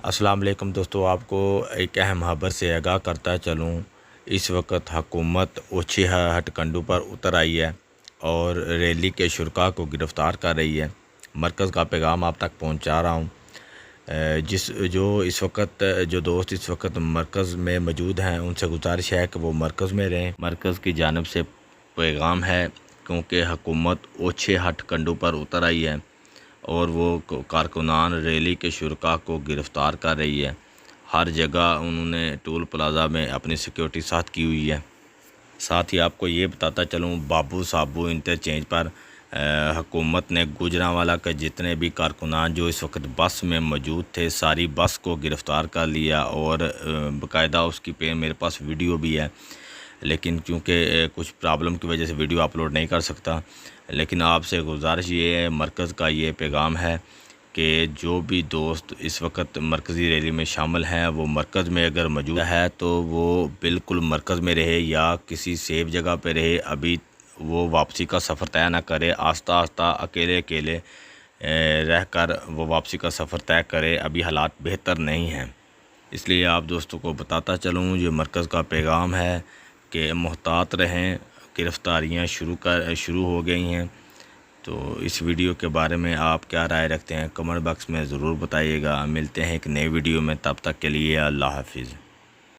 السلام علیکم دوستو، آپ کو ایک اہم خبر سے آگاہ کرتا چلوں۔ اس وقت حکومت اوچھے ہٹ کنڈوں پر اتر آئی ہے اور ریلی کے شرکاء کو گرفتار کر رہی ہے۔ مرکز کا پیغام آپ تک پہنچا رہا ہوں۔ جو دوست اس وقت مرکز میں موجود ہیں ان سے گزارش ہے کہ وہ مرکز میں رہیں۔ مرکز کی جانب سے پیغام ہے کیونکہ حکومت اوچھے ہٹ کنڈوں پر اتر آئی ہے اور وہ کارکنان ریلی کے شرکاء کو گرفتار کر رہی ہے۔ ہر جگہ انہوں نے ٹول پلازہ میں اپنی سیکیورٹی ساتھ کی ہوئی ہے۔ ساتھ ہی آپ کو یہ بتاتا چلوں، بابو سابو انٹرچینج پر حکومت نے گوجرانوالہ کے جتنے بھی کارکنان جو اس وقت بس میں موجود تھے ساری بس کو گرفتار کر لیا اور باقاعدہ اس کی میرے پاس ویڈیو بھی ہے، لیکن کیونکہ کچھ پرابلم کی وجہ سے ویڈیو اپلوڈ نہیں کر سکتا۔ لیکن آپ سے گزارش یہ ہے، مرکز کا یہ پیغام ہے کہ جو بھی دوست اس وقت مرکزی ریلی میں شامل ہیں وہ مرکز میں اگر موجود ہے تو وہ بالکل مرکز میں رہے یا کسی سیف جگہ پہ رہے۔ ابھی وہ واپسی کا سفر طے نہ کرے، آہستہ آہستہ اکیلے رہ کر وہ واپسی کا سفر طے کرے۔ ابھی حالات بہتر نہیں ہیں، اس لیے آپ دوستوں کو بتاتا چلوں یہ مرکز کا پیغام ہے کہ محتاط رہیں، گرفتاریاں شروع ہو گئی ہیں۔ تو اس ویڈیو کے بارے میں آپ کیا رائے رکھتے ہیں کمنٹ باکس میں ضرور بتائیے گا۔ ملتے ہیں ایک نئے ویڈیو میں، تب تک کے لیے اللہ حافظ۔